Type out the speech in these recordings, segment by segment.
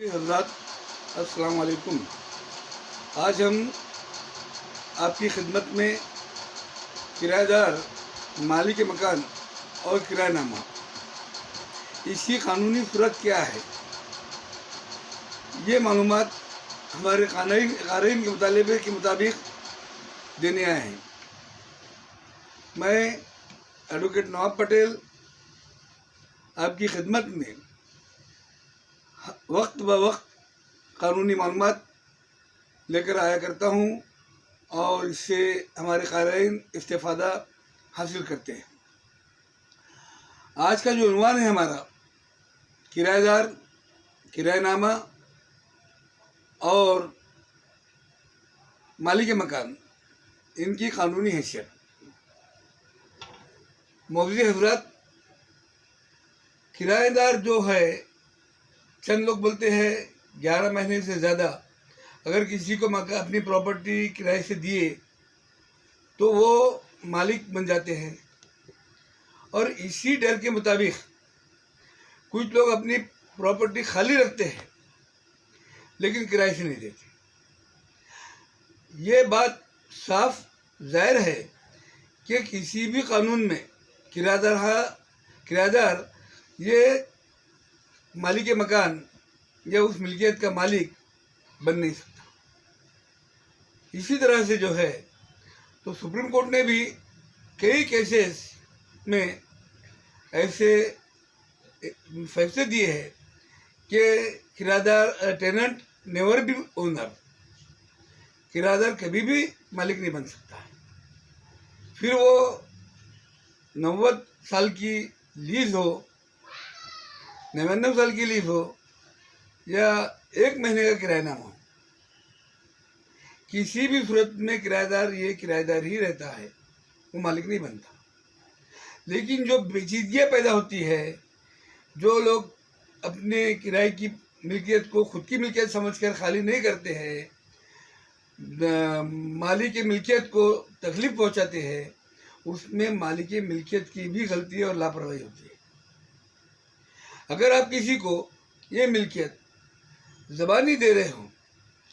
हज़रात अस्सलाम वालेकुम। आज हम आपकी खिदमत में किराएदार, मालिक मकान और किराएनामा, इसकी कानूनी सूरत क्या है, ये मालूमात हमारे कानून के मुतालिबे के मुताबिक देने आए हैं। मैं एडवोकेट नवाब पटेल आपकी खिदमत में वक्त ब वक्त कानूनी मालूमात लेकर आया करता हूँ और इससे हमारे क़ारीन इस्तेफ़ादा हासिल करते हैं। आज का जो उन्वान है हमारा, किराएदार, किराएनामा और मालिक मकान, इनकी कानूनी हैसियत। मोअज़्ज़िज़ हज़रात, किराएदार जो है, चंद लोग बोलते हैं 11 महीने से ज़्यादा अगर किसी को मकान अपनी प्रॉपर्टी किराए से दिए तो वो मालिक बन जाते हैं। और इसी डर के मुताबिक कुछ लोग अपनी प्रॉपर्टी खाली रखते हैं लेकिन किराए से नहीं देते। ये बात साफ जाहिर है कि किसी भी कानून में किराएदार ये मालिक मकान या उस मिल्कियत का मालिक बन नहीं सकता। इसी तरह से जो है तो सुप्रीम कोर्ट ने भी कई केसेस में ऐसे फैसले दिए हैं कि किराएदार, टेनेंट नेवर बी ओनर, किराएदार कभी भी मालिक नहीं बन सकता है। फिर वो 90 साल की लीज हो, 99 साल की लीज हो या 1 महीने का किराएनामा हो, किसी भी सूरत में किराएदार ये किराएदार ही रहता है, वो मालिक नहीं बनता। लेकिन जो पेचीदगियाँ पैदा होती है, जो लोग अपने किराए की मिल्कियत को खुद की मिल्कियत समझकर खाली नहीं करते हैं, मालिक की मिल्कियत को तकलीफ पहुंचाते हैं, उसमें मालिक की मिल्कियत की भी गलती और लापरवाही होती है। अगर आप किसी को ये मिल्कियत ज़बानी दे रहे हो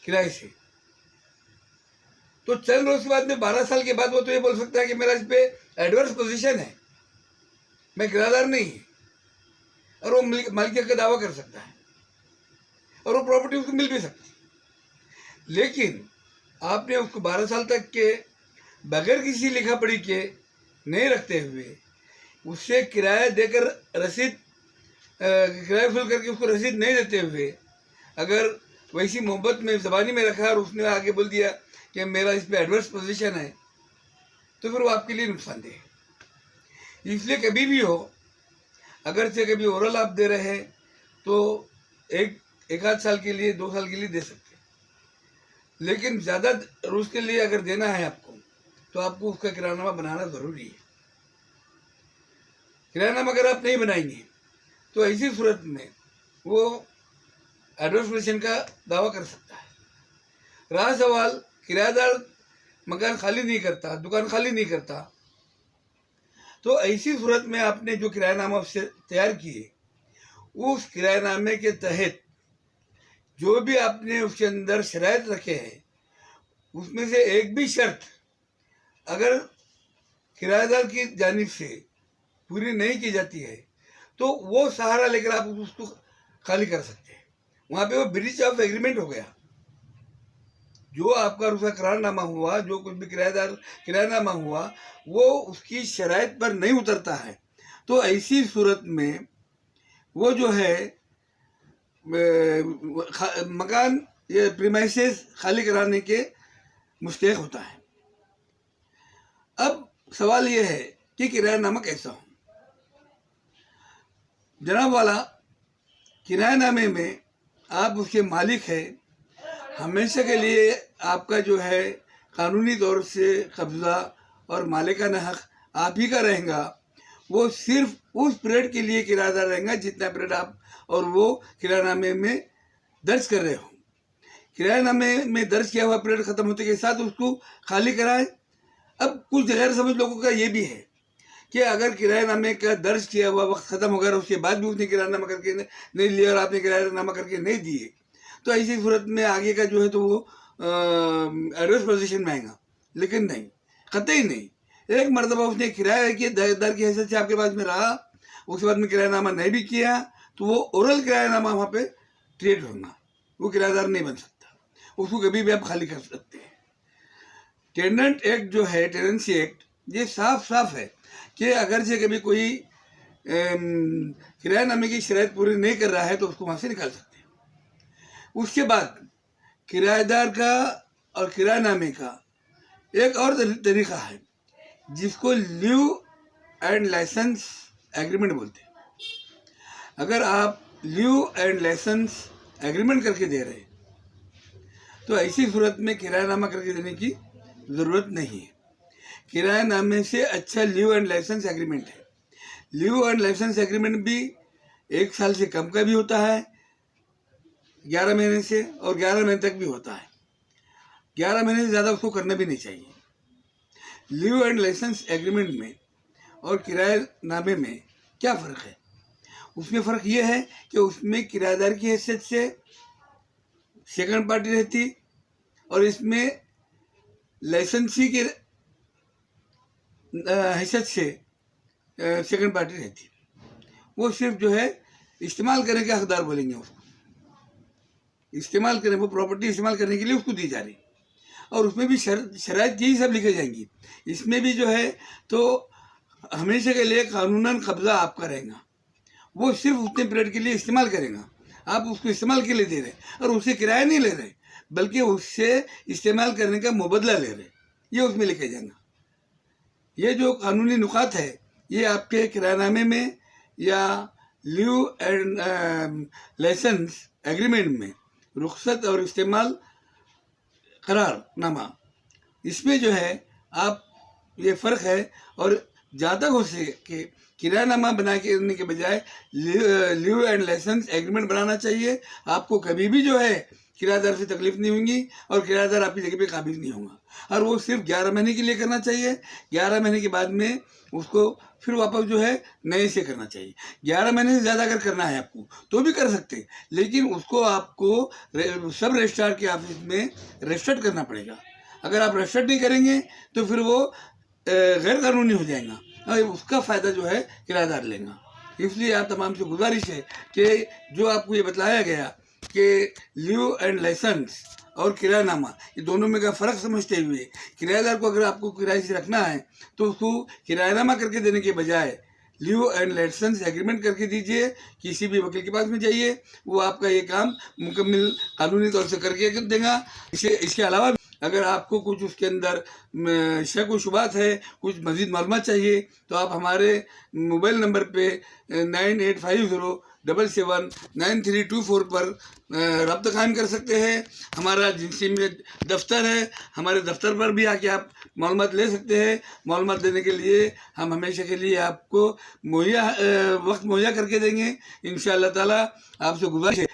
किराए से, तो चंद रोज के बाद में 12 साल के बाद वो तो ये बोल सकता है कि मेरा इस पे एडवर्स पोजीशन है, मैं किराएदार नहीं है, और वो मालिकियत का दावा कर सकता है और वो प्रॉपर्टी उसको मिल भी सकती है। लेकिन आपने उसको 12 साल तक के बगैर किसी लिखा पढ़ी के नहीं रखते हुए, उससे किराया देकर रसीद, किराया फिल करके उसको रसीद नहीं देते हुए, अगर वैसी मोहब्बत में ज़बानी में रखा और उसने आगे बोल दिया कि मेरा इस पे एडवर्स पोजीशन है, तो फिर वो आपके लिए नुकसानदेह है। इसलिए कभी भी हो, अगर से कभी ओरल आप दे रहे हैं तो एक आध साल के लिए, 2 साल के लिए दे सकते हैं, लेकिन ज़्यादा रोज़ के लिए अगर देना है आपको तो आपको उसका किराएनामा बनाना ज़रूरी है। किराएनामा अगर आप नहीं बनाएंगे तो ऐसी सूरत में वो एडवर्स पोजीशन का दावा कर सकता है। रहा सवाल, किराएदार मकान खाली नहीं करता, दुकान खाली नहीं करता, तो ऐसी सूरत में आपने जो किराएनामा उससे तैयार किए, उस किराएनामे के तहत जो भी आपने उसके अंदर शराइत रखे हैं, उसमें से एक भी शर्त अगर किराएदार की जानिब से पूरी नहीं की जाती है तो वो सहारा लेकर आप उसको खाली कर सकते हैं। वहाँ पे वो ब्रीच ऑफ एग्रीमेंट हो गया। जो आपका उसका करारनामा हुआ, जो कुछ भी किराएनामा हुआ, वो उसकी शराइत पर नहीं उतरता है, तो ऐसी सूरत में वो जो है मकान या प्रीमाइसेस खाली कराने के मुस्तहिक होता है। अब सवाल ये है कि किराएनामा कैसा हो। जनाब वाला, किराएनामे में आप उसके मालिक हैं, हमेशा के लिए आपका जो है कानूनी तौर से कब्ज़ा और मालिकाना हक आप ही का रहेगा। वो सिर्फ उस पीरियड के लिए किराएदार रहेगा जितना पीरियड आप और वो किराएनामे में दर्ज कर रहे हो। किराएनामे में दर्ज किया हुआ पीरियड ख़त्म होते के साथ उसको खाली कराएं। अब कुछ गैर समझ लोगों का ये भी है कि अगर किराएनामे का दर्ज किया हुआ वक्त ख़त्म हो गया और उसके बाद भी उसने किराएनामा करके नहीं लिया और आपने किराएनामा करके नहीं दिए, तो ऐसी सूरत में आगे का जो है तो वो एडवर्स पोजीशन में आएगा। लेकिन नहीं, कतई नहीं। एक मरतबा उसने किराए की दर की हैसियत से आपके पास में रहा, उसके बाद में किरायानामा नहीं भी किया, तो वो ओरल किरायानामा वहाँ पे क्रिएट होगा, वो किराएदार नहीं बन सकता, उसको कभी भी आप खाली कर सकते हैं। टेनेंट एक्ट जो है, टेनेंसी एक्ट, ये साफ साफ है कि अगर से कभी कोई किरायानामे की शर्त पूरी नहीं कर रहा है तो उसको वहाँ से निकाल सकते हैं। उसके बाद किराएदार का और किरायानामे का एक और तरीका है जिसको लीव एंड लाइसेंस एग्रीमेंट बोलते हैं। अगर आप लीव एंड लाइसेंस एग्रीमेंट करके दे रहे हैं तो ऐसी सूरत में किरायानामा करके देने की ज़रूरत नहीं है। किरायानामे से अच्छा लीव एंड लाइसेंस एग्रीमेंट है। लीव एंड लाइसेंस एग्रीमेंट भी 1 साल से कम का भी होता है, 11 महीने से, और 11 महीने तक भी होता है। 11 महीने से ज़्यादा उसको करना भी नहीं चाहिए। लीव एंड लाइसेंस एग्रीमेंट में और किरायानामे में क्या फ़र्क है? उसमें फ़र्क ये है कि उसमें किराएदार की हैसियत से सेकंड पार्टी रहती और इसमें लाइसेंसी की हैसियत से सेकंड पार्टी रहती। वो सिर्फ जो है इस्तेमाल करने के हकदार बोलेंगे उसको, इस्तेमाल करें, वो प्रॉपर्टी इस्तेमाल करने के लिए उसको दी जा रही, और उसमें भी शराइत यही सब लिखे जाएंगी। इसमें भी जो है तो हमेशा के लिए कानूनन कब्जा आपका रहेगा, वो सिर्फ उतने पीरियड के लिए इस्तेमाल करेगा। आप उसको इस्तेमाल के लिए दे रहे और उससे किराया नहीं ले रहे, बल्कि उससे इस्तेमाल करने का मुबदला ले रहे, ये उसमें लिखे जाएगा। ये जो कानूनी नुकात है ये आपके किरायानामे में या लीव एंड लाइसेंस एग्रीमेंट में रुख्सत और इस्तेमाल करारनामा, इसमें जो है आप ये फ़र्क है। और ज़्यादा हो सके किरायानामा बना के के बजाय लीव एंड लाइसेंस एग्रीमेंट बनाना चाहिए। आपको कभी भी जो है किराएदार से तकलीफ नहीं होगी और किराएदार आपकी जगह पे काबिज नहीं होगा। और वो सिर्फ 11 महीने के लिए करना चाहिए। 11 महीने के बाद में उसको फिर वापस जो है नए से करना चाहिए। 11 महीने से ज़्यादा अगर करना है आपको तो भी कर सकते हैं, लेकिन उसको आपको सब रजिस्ट्रार के ऑफिस में रजिस्टर्ड करना पड़ेगा। अगर आप रजिस्टर्ड नहीं करेंगे तो फिर वो गैर कानूनी हो जाएगा और उसका फ़ायदा जो है किराएदार लेगा। इसलिए आप तमाम से गुजारिश है कि जो आपको ये बताया गया कि लीव एंड लाइसेंस और किरायानामा, ये दोनों में का फ़र्क समझते हुए किराएदार को अगर आपको किराए से रखना है तो उसको किरायानामा करके देने के बजाय लीव एंड लाइसेंस एग्रीमेंट करके दीजिए। किसी भी वकील के पास में जाइए, वो आपका ये काम मुकम्मल कानूनी तौर से करके देगा। इसके अलावा अगर आपको कुछ उसके अंदर शक व शुबात है, कुछ मज़ीद मालूमात चाहिए, तो आप हमारे मोबाइल नंबर पे 9850779324 पर रब्ता कायम कर सकते हैं। हमारा जिनसी में दफ्तर है, हमारे दफ्तर पर भी आके आप मालूमात ले सकते हैं। मालूमात देने के लिए हम हमेशा के लिए आपको वक्त मुहैया करके देंगे इंशाअल्लाह ताला। आपसे गुजारिश है